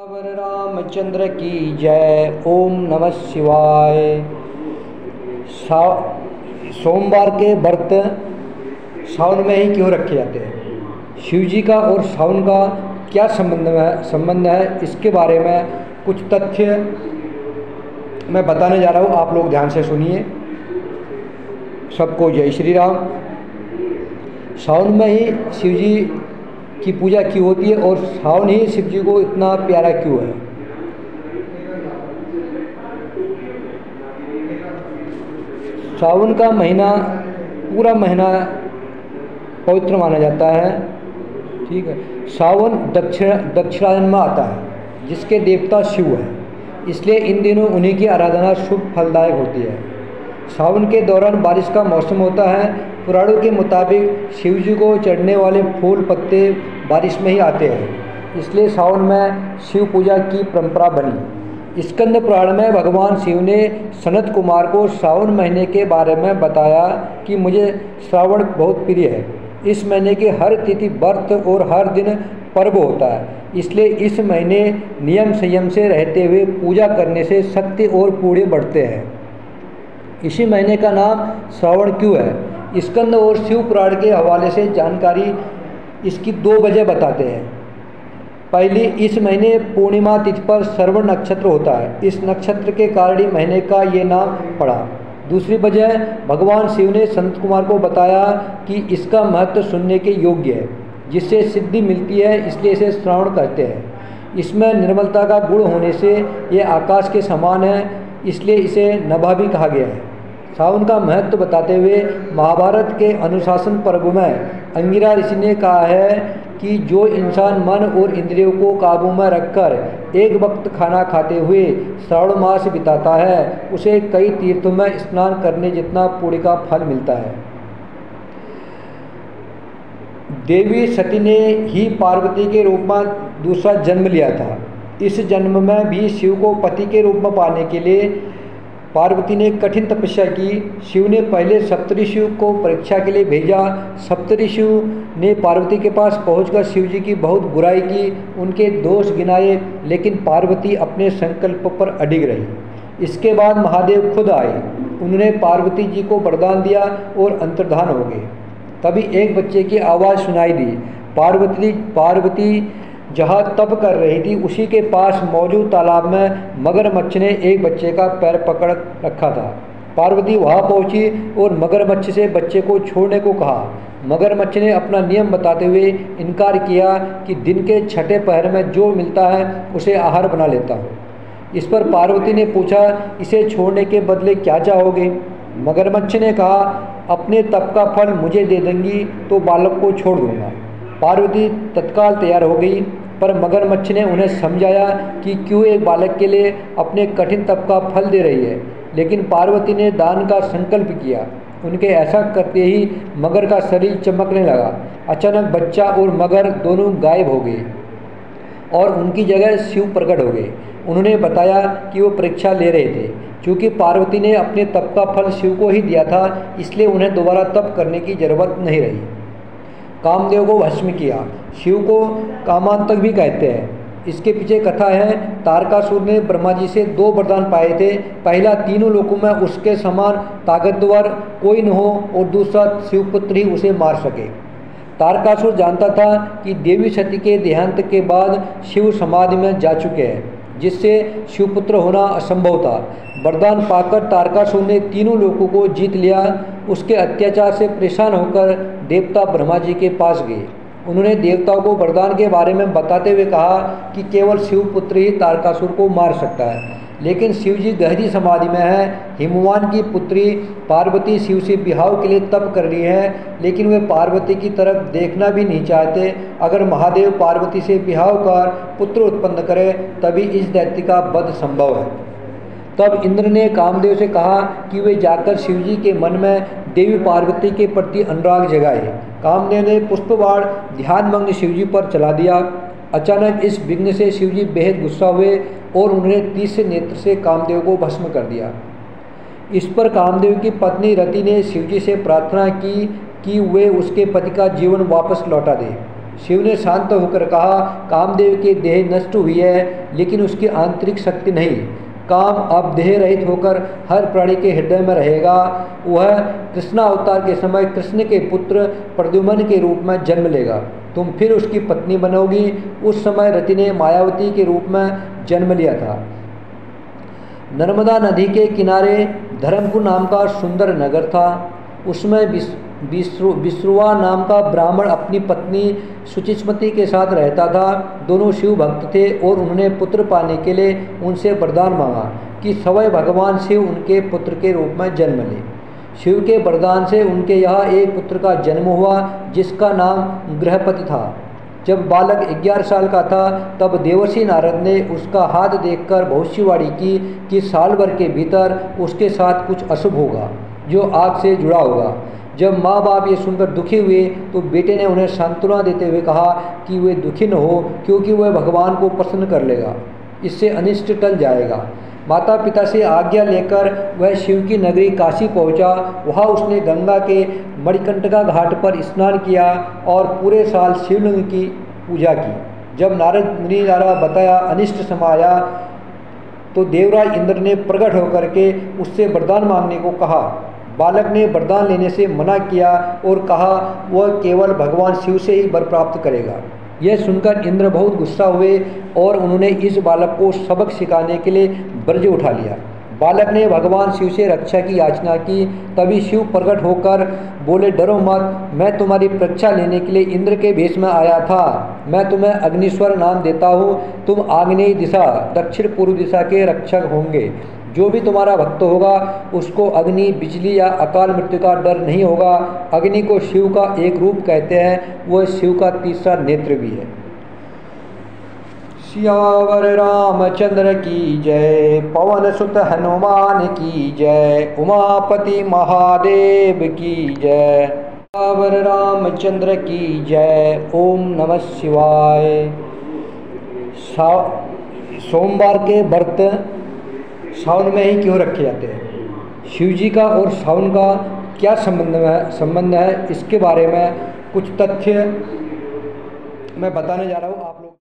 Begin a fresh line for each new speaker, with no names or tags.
सियावर रामचंद्र की जय। ओम नमः शिवाय। सोमवार के व्रत सावन में ही क्यों रखे जाते हैं? शिव जी का और सावन का क्या संबंध है, इसके बारे में कुछ तथ्य मैं बताने जा रहा हूँ। आप लोग ध्यान से सुनिए। सबको जय श्री राम। सावन में ही शिव जी की पूजा क्यों होती है और सावन ही शिव जी को इतना प्यारा क्यों है? सावन का महीना पूरा महीना पवित्र माना जाता है। ठीक है। सावन दक्षिणायन में आता है, जिसके देवता शिव है, इसलिए इन दिनों उन्हीं की आराधना शुभ फलदायक होती है। सावन के दौरान बारिश का मौसम होता है। पुराणों के मुताबिक शिव जी को चढ़ने वाले फूल पत्ते बारिश में ही आते हैं, इसलिए सावन में शिव पूजा की परंपरा बनी। स्कंद पुराण में भगवान शिव ने सनत कुमार को सावन महीने के बारे में बताया कि मुझे श्रावण बहुत प्रिय है। इस महीने के हर तिथि व्रत और हर दिन पर्व होता है, इसलिए इस महीने नियम संयम से रहते हुए पूजा करने से शक्ति और पुण्य बढ़ते हैं। इसी महीने का नाम श्रावण क्यों है? स्कंद और शिव पुराण के हवाले से जानकारी इसकी दो वजह बताते हैं। पहली, इस महीने पूर्णिमा तिथि पर श्रवण नक्षत्र होता है, इस नक्षत्र के कारण ही महीने का ये नाम पड़ा। दूसरी वजह, भगवान शिव ने संत कुमार को बताया कि इसका महत्व सुनने के योग्य है, जिससे सिद्धि मिलती है, इसलिए इसे श्रावण कहते हैं। इसमें निर्मलता का गुण होने से ये आकाश के समान है, इसलिए इसे नभा भी कहा गया है। सावन का महत्व बताते हुए महाभारत के अनुशासन पर्व में अंगिरा ऋषि ने कहा है कि जो इंसान मन और इंद्रियों को काबू में रखकर एक वक्त खाना खाते हुए श्रावण मास बिताता है, उसे कई तीर्थों में स्नान करने जितना पुण्य का फल मिलता है। देवी सती ने ही पार्वती के रूप में दूसरा जन्म लिया था। इस जन्म में भी शिव को पति के रूप में पाने के लिए पार्वती ने कठिन तपस्या की। शिव ने पहले सप्तऋषियों को परीक्षा के लिए भेजा। सप्तऋषियों ने पार्वती के पास पहुंचकर शिव जी की बहुत बुराई की, उनके दोष गिनाए, लेकिन पार्वती अपने संकल्प पर अडिग रही। इसके बाद महादेव खुद आए, उन्होंने पार्वती जी को वरदान दिया और अंतर्धान हो गए। तभी एक बच्चे की आवाज़ सुनाई दी। पार्वती जहाँ तप कर रही थी, उसी के पास मौजूद तालाब में मगरमच्छ ने एक बच्चे का पैर पकड़ रखा था। पार्वती वहाँ पहुँची और मगरमच्छ से बच्चे को छोड़ने को कहा। मगरमच्छ ने अपना नियम बताते हुए इनकार किया कि दिन के छठे पहर में जो मिलता है उसे आहार बना लेता हो। इस पर पार्वती ने पूछा, इसे छोड़ने के बदले क्या चाहोगे? मगरमच्छ ने कहा, अपने तप का फल मुझे दे देंगी तो बालक को छोड़ दूंगा। पार्वती तत्काल तैयार हो गई, पर मगरमच्छ ने उन्हें समझाया कि क्यों एक बालक के लिए अपने कठिन तप का फल दे रही है, लेकिन पार्वती ने दान का संकल्प किया। उनके ऐसा करते ही मगर का शरीर चमकने लगा। अचानक बच्चा और मगर दोनों गायब हो गए और उनकी जगह शिव प्रकट हो गए। उन्होंने बताया कि वो परीक्षा ले रहे थे। क्योंकि पार्वती ने अपने तप का फल शिव को ही दिया था, इसलिए उन्हें दोबारा तप करने की जरूरत नहीं रही। कामदेव को भस्म किया। शिव को कामांतक भी कहते हैं। इसके पीछे कथा है। तारकासुर ने ब्रह्मा जी से दो वरदान पाए थे। पहला, तीनों लोकों में उसके समान ताकतवर कोई न हो, और दूसरा, शिवपुत्र ही उसे मार सके। तारकासुर जानता था कि देवी सती के देहांत के बाद शिव समाधि में जा चुके हैं, जिससे शिवपुत्र होना असंभव था। वरदान पाकर तारकासुर ने तीनों लोकों को जीत लिया। उसके अत्याचार से परेशान होकर देवता ब्रह्मा जी के पास गए। उन्होंने देवताओं को वरदान के बारे में बताते हुए कहा कि केवल शिवपुत्र ही तारकासुर को मार सकता है, लेकिन शिव जी गहरी समाधि में है। हिमवान की पुत्री पार्वती शिव से विवाह के लिए तप कर रही है, लेकिन वे पार्वती की तरफ देखना भी नहीं चाहते। अगर महादेव पार्वती से विवाह कर पुत्र उत्पन्न करे, तभी इस दैत्य का वध संभव है। तब इंद्र ने कामदेव से कहा कि वे जाकर शिव जी के मन में देवी पार्वती के प्रति अनुराग जगाए। कामदेव ने पुष्पबाण ध्यानमग्न शिव जी पर चला दिया। अचानक इस विघ्न से शिव जी बेहद गुस्सा हुए और उन्होंने तीसरे नेत्र से कामदेव को भस्म कर दिया। इस पर कामदेव की पत्नी रति ने शिव जी से प्रार्थना की कि वे उसके पति का जीवन वापस लौटा दें। शिव ने शांत होकर कहा, कामदेव की देह नष्ट हुई है, लेकिन उसकी आंतरिक शक्ति नहीं। काम अब देह रहित होकर हर प्राणी के हृदय में रहेगा। वह कृष्ण अवतार के समय कृष्ण के पुत्र प्रद्युम्न के रूप में जन्म लेगा। तुम फिर उसकी पत्नी बनोगी। उस समय रति ने मायावती के रूप में जन्म लिया था। नर्मदा नदी के किनारे धर्मपुर नाम का सुंदर नगर था। उसमें विश्रुवा नाम का ब्राह्मण अपनी पत्नी शुचिस्मति के साथ रहता था। दोनों शिव भक्त थे और उन्होंने पुत्र पाने के लिए उनसे वरदान मांगा कि स्वयं भगवान शिव उनके पुत्र के रूप में जन्म ले। शिव के वरदान से उनके यहाँ एक पुत्र का जन्म हुआ, जिसका नाम गृहपति था। जब बालक 11 साल का था, तब देवर्षि नारद ने उसका हाथ देखकर भविष्यवाणी की कि साल भर के भीतर उसके साथ कुछ अशुभ होगा, जो आग से जुड़ा होगा। जब माँ बाप ये सुनकर दुखी हुए, तो बेटे ने उन्हें सांत्वना देते हुए कहा कि वे दुखी न हो, क्योंकि वह भगवान को प्रसन्न कर लेगा, इससे अनिष्ट टल जाएगा। माता पिता से आज्ञा लेकर वह शिव की नगरी काशी पहुंचा। वहाँ उसने गंगा के मणिकंटका घाट पर स्नान किया और पूरे साल शिवलिंग की पूजा की। जब नारद मुनि द्वारा बताया अनिष्ट समाया, तो देवराज इंद्र ने प्रकट होकर के उससे वरदान मांगने को कहा। बालक ने वरदान लेने से मना किया और कहा वह केवल भगवान शिव से ही वर प्राप्त करेगा। यह सुनकर इंद्र बहुत गुस्सा हुए और उन्होंने इस बालक को सबक सिखाने के लिए ब्रज उठा लिया। बालक ने भगवान शिव से रक्षा की याचना की। तभी शिव प्रकट होकर बोले, डरो मत, मैं तुम्हारी परीक्षा लेने के लिए इंद्र के भेष में आया था। मैं तुम्हें अग्निश्वर नाम देता हूँ। तुम आग्नेय दिशा, दक्षिण पूर्व दिशा के रक्षक होंगे। जो भी तुम्हारा भक्त होगा उसको अग्नि, बिजली या अकाल मृत्यु का डर नहीं होगा। अग्नि को शिव का एक रूप कहते हैं, वह शिव का तीसरा नेत्र भी है। सियावर रामचंद्र की जय, पवन सुत हनुमान की जय, उमापति महादेव की जय। सियावर रामचंद्र की जय। ओम नमः शिवाय। सोमवार के व्रत सावन में ही क्यों रखे जाते हैं? शिव जी का और सावन का क्या संबंध है, इसके बारे में कुछ तथ्य मैं बताने जा रहा हूँ आप लोग